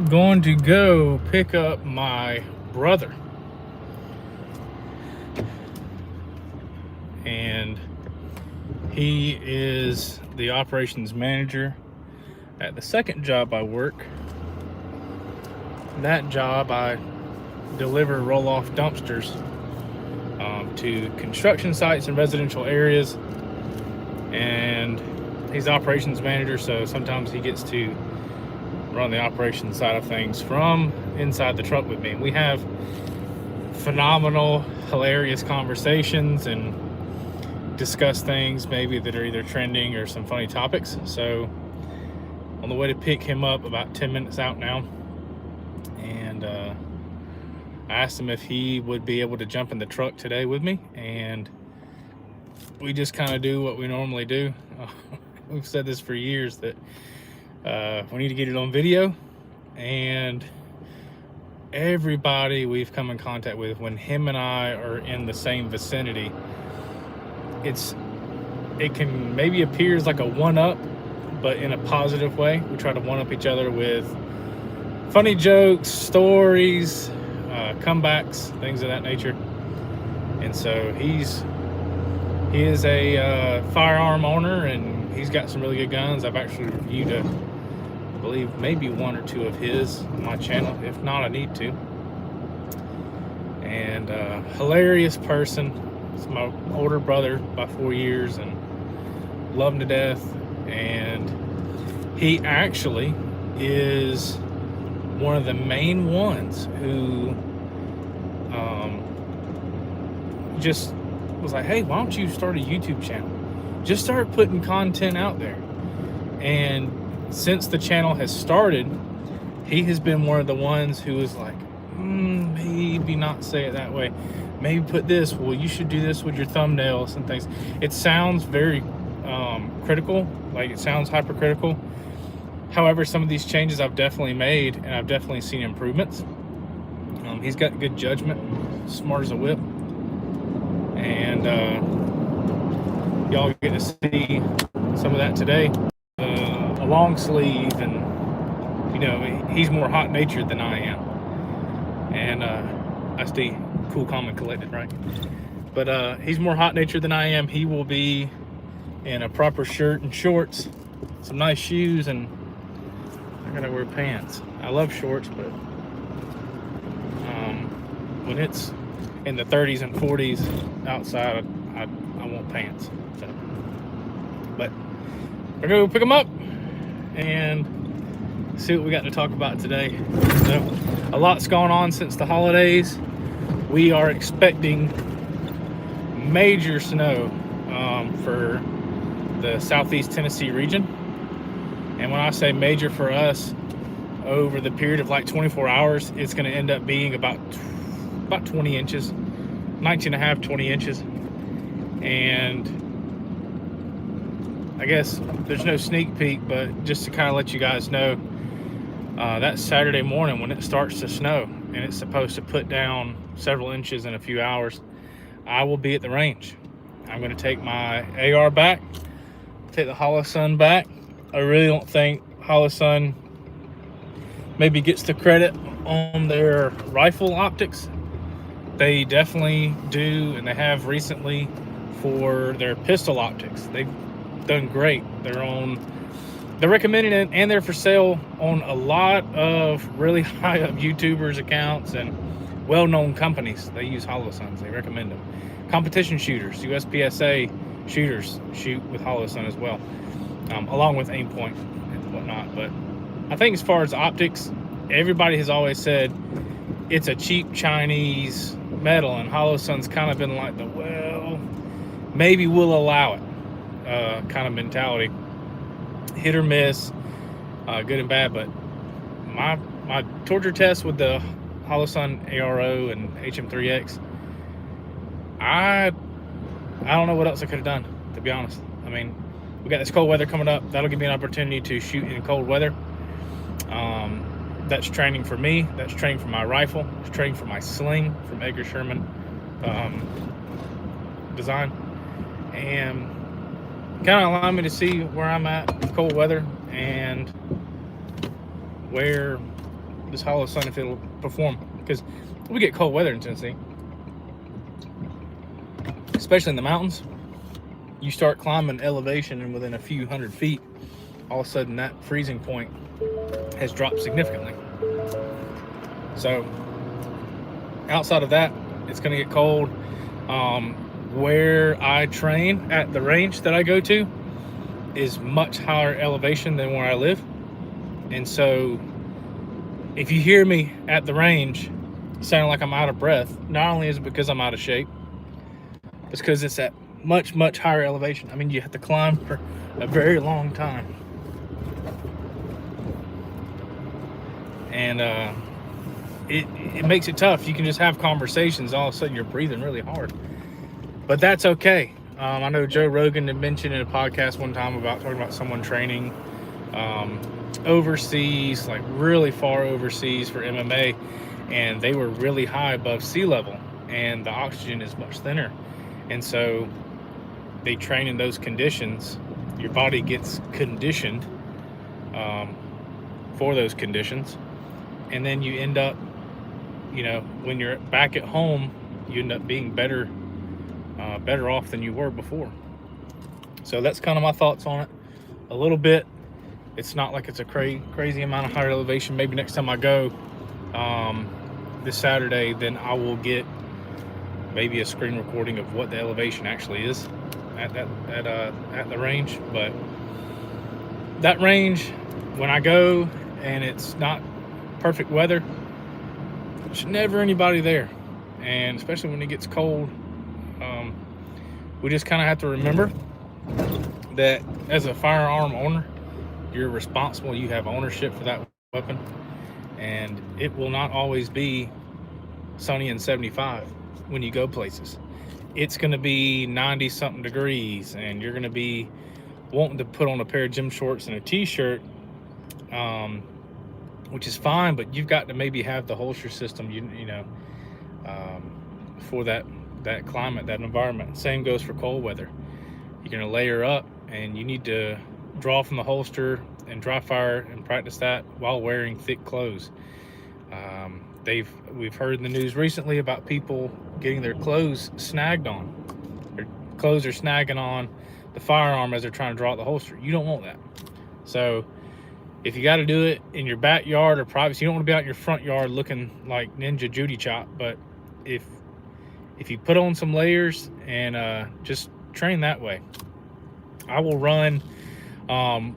going to go pick up my brother. And he is the operations manager at the second job I work. That job, I deliver roll-off dumpsters to construction sites and residential areas. And he's operations manager, so sometimes he gets to run the operations side of things from inside the truck with me. We have phenomenal, hilarious conversations and discuss things maybe that are either trending or some funny topics. So on the way to pick him up, about 10 minutes out now, and I asked him if he would be able to jump in the truck today with me, and we just kind of do what we normally do. We've said this for years, that we need to get it on video, and everybody we've come in contact with, when him and I are in the same vicinity, it can maybe appears like a one-up, but in a positive way. We try to one-up each other with funny jokes, stories, comebacks, things of that nature. And so he is a firearm owner, and he's got some really good guns. I've actually reviewed I believe maybe one or two of his on my channel. If not, I need to. And hilarious person. He's my older brother by 4 years, and love him to death. And he actually is one of the main ones who just was like, hey, why don't you start a YouTube channel? Just start putting content out there. And since the channel has started, he has been one of the ones who was like, maybe not say it that way. Maybe put this, well, you should do this with your thumbnails and things. It sounds very critical, like it sounds hypercritical. However, some of these changes I've definitely made, and I've definitely seen improvements. He's got good judgment, smart as a whip. And y'all get to see some of that today. A long sleeve, and you know, he's more hot-natured than I am. And I stay cool, calm, and collected, right? But he's more hot-natured than I am. He will be in a proper shirt and shorts, some nice shoes, and I gotta wear pants. I love shorts, but when it's in the 30s and 40s outside, I want pants. So, but we're gonna go pick them up and see what we got to talk about today. So, a lot's gone on since the holidays. We are expecting major snow for the southeast Tennessee region. And when I say major for us, over the period of like 24 hours, it's going to end up being about 20 inches, 19 and a half, 20 inches. And I guess there's no sneak peek, but just to kind of let you guys know, that Saturday morning when it starts to snow and it's supposed to put down several inches in a few hours, I will be at the range. I'm going to take my AR back, take the Holosun back. I really don't think Holosun maybe gets the credit on their rifle optics. They definitely do, and they have recently for their pistol optics. They've done great. They're recommending it, and they're for sale on a lot of really high up YouTubers accounts and well-known companies. They use Holosuns. They recommend them. Competition shooters, USPSA shooters shoot with Holosun as well, along with aim point and whatnot. But I think as far as optics, everybody has always said it's a cheap Chinese metal, and Holosun's kind of been like the, well, maybe we'll allow it kind of mentality. Hit or miss, good and bad. But my torture test with the Holosun ARO and HM3X, I don't know what else I could have done, to be honest. I mean, we got this cold weather coming up. That'll give me an opportunity to shoot in cold weather. That's training for me. That's training for my rifle. It's training for my sling from Edgar Sherman design. And kind of allow me to see where I'm at with cold weather and where this hollow sun if it'll perform, because we get cold weather in Tennessee, especially in the mountains. You start climbing elevation, and within a few hundred feet, all of a sudden that freezing point has dropped significantly. So outside of that, it's going to get cold. Where I train at the range that I go to is much higher elevation than where I live. And so if you hear me at the range sounding like I'm out of breath, not only is it because I'm out of shape, it's because it's at much, much higher elevation. I mean, you have to climb for a very long time. And it makes it tough. You can just have conversations, all of a sudden you're breathing really hard. But that's okay. I know Joe Rogan had mentioned in a podcast one time about talking about someone training overseas, like really far overseas for MMA, and they were really high above sea level, and the oxygen is much thinner. And so they train in those conditions. Your body gets conditioned for those conditions. And then you end up, when you're back at home, you end up being better off than you were before. So that's kind of my thoughts on it. A little bit. It's not like it's a crazy amount of higher elevation. Maybe next time I go this Saturday, then I will get maybe a screen recording of what the elevation actually is at the range. But that range, when I go and it's not perfect weather, there's never anybody there. And especially when it gets cold, we just kind of have to remember that as a firearm owner, you're responsible. You have ownership for that weapon, and it will not always be sunny and 75 when you go places. It's going to be 90 something degrees, and you're going to be wanting to put on a pair of gym shorts and a t-shirt, which is fine, but you've got to maybe have the holster system, for that climate, that environment. Same goes for cold weather. You're going to layer up, and you need to draw from the holster and dry fire and practice that while wearing thick clothes. We've heard in the news recently about people getting their clothes snagged on. Their clothes are snagging on the firearm as they're trying to draw out the holster. You don't want that. So if you got to do it in your backyard or privacy, you don't want to be out in your front yard looking like Ninja Judy Chop. But if you put on some layers and just train that way. I will run.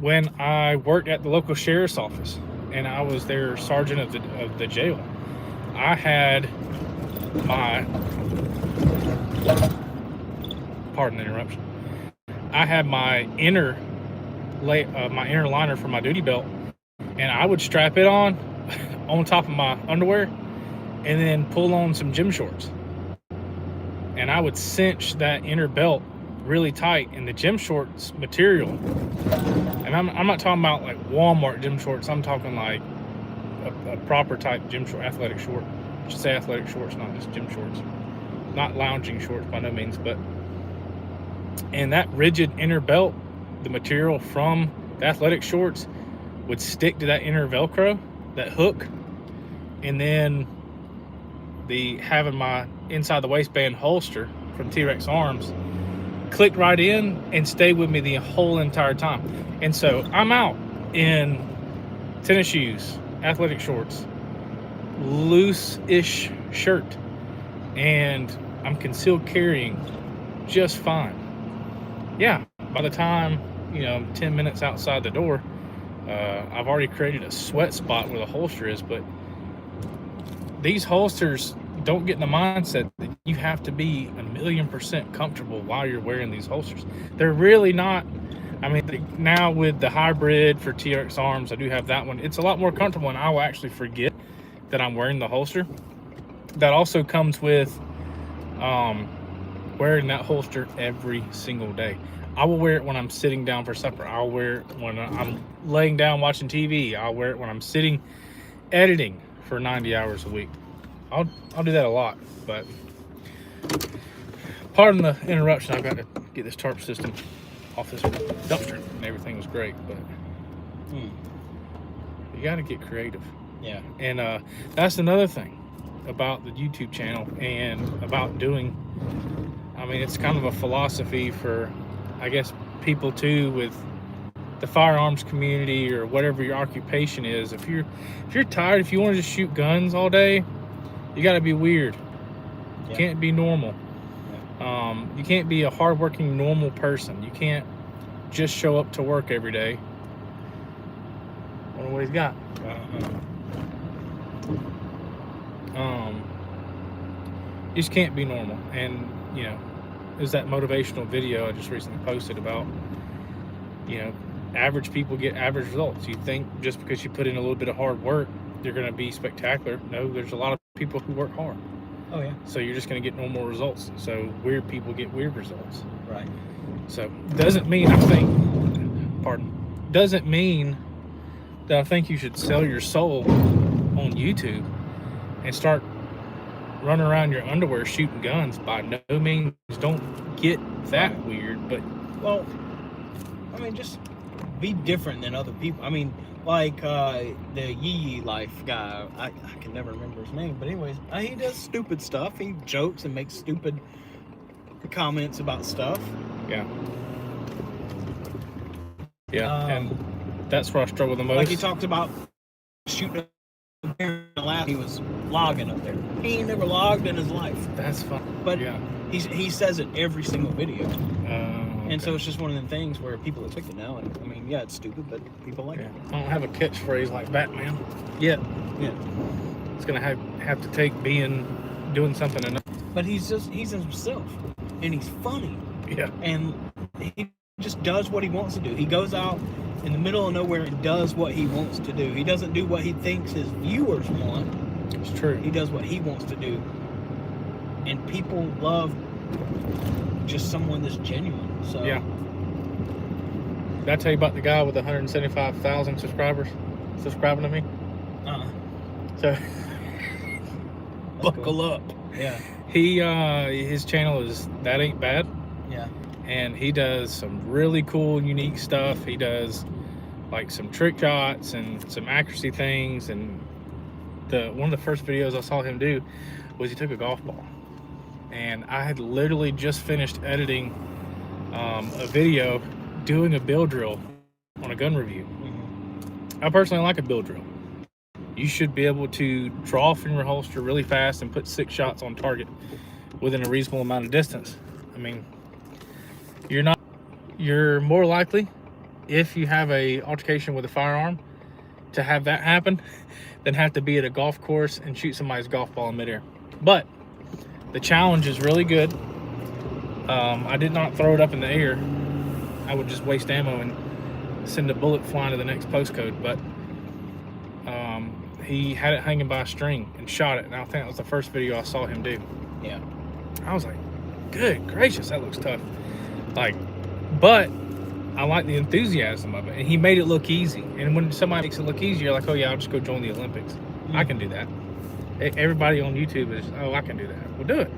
When I worked at the local sheriff's office and I was their sergeant of the jail, I had my, pardon the interruption, I had my inner liner for my duty belt, and I would strap it on top of my underwear and then pull on some gym shorts. And I would cinch that inner belt really tight, and the gym shorts material, and I'm not talking about like Walmart gym shorts, I'm talking like a proper type gym short, athletic short. I should say athletic shorts, not just gym shorts, not lounging shorts by no means. But and that rigid inner belt, the material from the athletic shorts would stick to that inner Velcro, that hook, and then having my inside the waistband holster from T-Rex Arms clicked right in and stayed with me the whole entire time. And so I'm out in tennis shoes, athletic shorts, loose-ish shirt, and I'm concealed carrying just fine. Yeah, by the time 10 minutes outside the door, I've already created a sweat spot where the holster is. But these holsters don't get in the mindset that you have to be 1,000,000% comfortable while you're wearing these holsters. They're really not. I mean, now with the hybrid for TRX Arms, I do have that one. It's a lot more comfortable, and I will actually forget that I'm wearing the holster. That also comes with wearing that holster every single day. I will wear it when I'm sitting down for supper. I'll wear it when I'm laying down watching TV. I'll wear it when I'm sitting editing for 90 hours a week. I'll do that a lot. But pardon the interruption. I've got to get this tarp system off this dumpster, and everything was great. But you got to get creative. Yeah. And that's another thing about the YouTube channel and about doing, I mean, it's kind of a philosophy for, I guess, people too with the firearms community or whatever your occupation is. If you're tired, if you want to just shoot guns all day, you got to be weird. You can't be normal. You can't be a hardworking normal person. You can't just show up to work every day. Wonder what he's got. You just can't be normal. And you know, there's that motivational video I just recently posted about, you know, average people get average results. You think just because you put in a little bit of hard work, you're going to be spectacular. No, there's a lot of people who work hard. Oh yeah. So you're just going to get normal results. So weird people get weird results. Right. So doesn't mean doesn't mean that I think you should sell your soul on YouTube and start running around your underwear shooting guns. By no means, don't get that weird. But well, I mean, just be different than other people. I mean, like the Yee Life guy, I can never remember his name, but anyways, he does stupid stuff. He jokes and makes stupid comments about stuff. Yeah. And that's where I struggle the most. Like he talks about shooting a bear in the lab. He was logging up there. He ain't never logged in his life. That's fun. But he says it every single video. Okay. And so it's just one of them things where people expect it now. And I mean, yeah, it's stupid, but people like it. I don't have a catchphrase like Batman yet. Yeah. It's gonna have to take doing something enough. But he's himself, and he's funny. Yeah. And he just does what he wants to do. He goes out in the middle of nowhere and does what he wants to do. He doesn't do what he thinks his viewers want. It's true. He does what he wants to do. And people love just someone that's genuine. So yeah. Did I tell you about the guy with 175,000 subscribers subscribing to me? So buckle up. Yeah. His channel is That Ain't Bad. Yeah. And he does some really cool, unique stuff. He does like some trick shots and some accuracy things. And one of the first videos I saw him do was he took a golf ball. And I had literally just finished editing a video doing a bill drill on a gun review. I personally like a bill drill. You should be able to draw from your holster really fast and put 6 shots on target within a reasonable amount of distance. I mean, you're more likely, if you have a altercation with a firearm, to have that happen than have to be at a golf course and shoot somebody's golf ball in midair. But the challenge is really good. I did not throw it up in the air. I would just waste ammo and send a bullet flying to the next postcode. But he had it hanging by a string and shot it. And I think that was the first video I saw him do. Yeah. I was like, good gracious, that looks tough. Like, but I like the enthusiasm of it. And he made it look easy. And when somebody makes it look easy, you're like, oh yeah, I'll just go join the Olympics. I can do that. Everybody on YouTube is, oh, I can do that. Well, do it.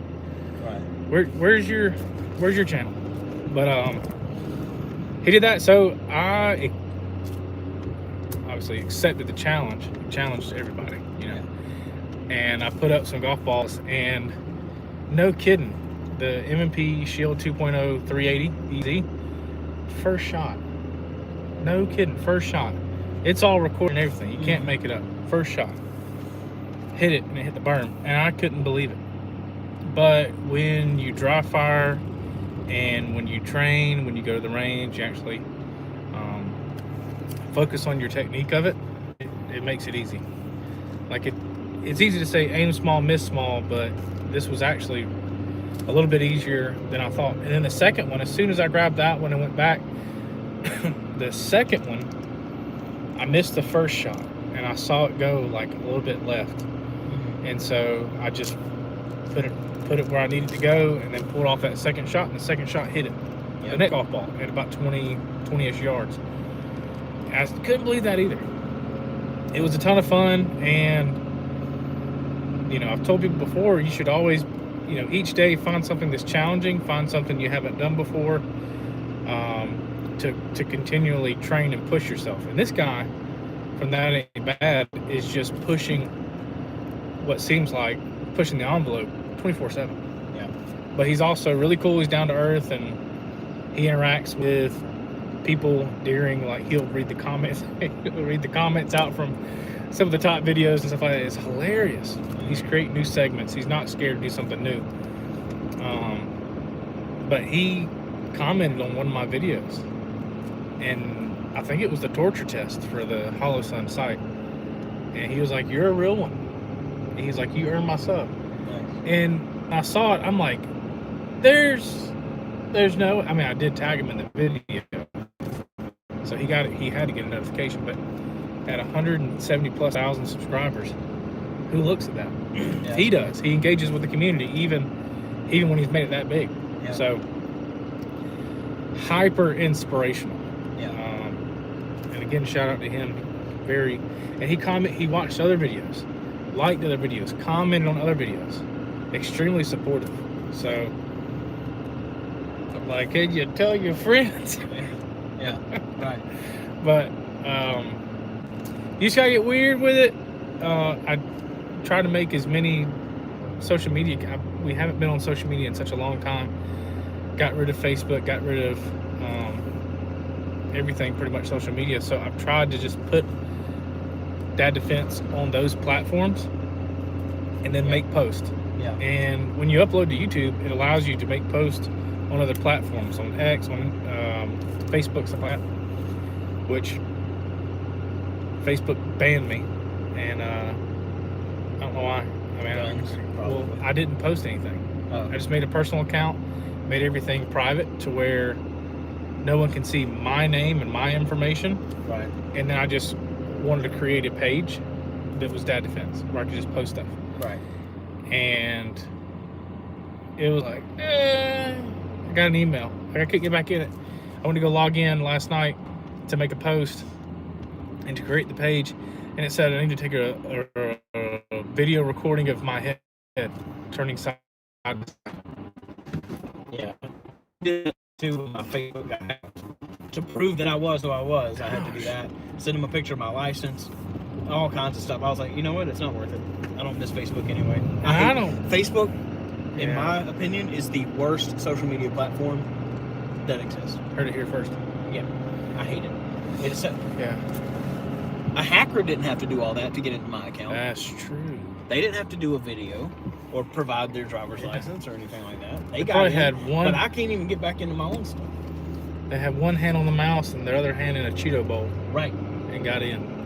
Right. Where's your channel? But he did that. So I obviously accepted the challenge. Challenged everybody, you know. Yeah. And I put up some golf balls, and no kidding, the M&P Shield 2.0 380 EZ, first shot. No kidding, first shot. It's all recorded and everything. You can't make it up. First shot. Hit it, and it hit the berm, and I couldn't believe it. But when you dry fire and when you train, when you go to the range, you actually focus on your technique of it, it makes it easy. Like it's easy to say aim small, miss small, but this was actually a little bit easier than I thought. And then the second one, as soon as I grabbed that one and went back, the second one, I missed the first shot and I saw it go like a little bit left. And so I just put it where I needed to go and then pulled off that second shot, and the second shot hit it. The next golf ball at about 20-ish yards. I couldn't believe that either. It was a ton of fun, and you know, I've told people before, you should always, you know, each day find something that's challenging, find something you haven't done before, to continually train and push yourself. And this guy from That Ain't Bad is just pushing what seems like pushing the envelope 24/7. Yeah. But he's also really cool. He's down to earth, and he interacts with people during, like, he'll read the comments. He'll read the comments out from some of the top videos and stuff like that. It's hilarious. He's creating new segments. He's not scared to do something new. But he commented on one of my videos, and I think it was the torture test for the Hollow Sun site. And he was like, "You're a real one." And he's like, "You earned my sub." Nice. And I saw it. I'm like, there's no. I mean, I did tag him in the video, so he got it. He had to get a notification, but at 170,000+ subscribers, who looks at that? Yeah. He does. He engages with the community, even when he's made it that big. Yeah. So hyper inspirational. Yeah. And again, shout out to him. And he watched other videos, liked other videos, commented on other videos, extremely supportive. So I'm like, can you tell your friends? Yeah. Right. But you just gotta get weird with it. I try to make as many social media. We haven't been on social media in such a long time. Got rid of Facebook, got rid of everything, pretty much social media. So I've tried to just put Dad Defense on those platforms and then make posts. Yeah. And when you upload to YouTube, it allows you to make posts on other platforms, on X, on Facebook, stuff like that. Which Facebook banned me, and I don't know why. I mean, I didn't post anything. Oh. I just made a personal account, made everything private to where no one can see my name and my information. Right. And then I just wanted to create a page that was Dad Defense, where I could just post stuff. Right. And it was like, I got an email. Like, I couldn't get back in it. I went to go log in last night to make a post and to create the page, and it said I need to take a video recording of my head turning side to side. Yeah. Did to my Facebook guy to prove that I was who I was. I had to do that. Send him a picture of my license, all kinds of stuff. I was like, you know what? It's not worth it. I don't miss Facebook anyway. I don't. Facebook, in my opinion, is the worst social media platform that exists. Heard it here first. Yeah, I hate it. It's Yeah. a hacker didn't have to do all that to get into my account. That's true. They didn't have to do a video or provide their driver's license or anything like that. They got probably in, had one. but I can't even get back into my own stuff. They had one hand on the mouse and their other hand in a Cheeto bowl Right. and got in.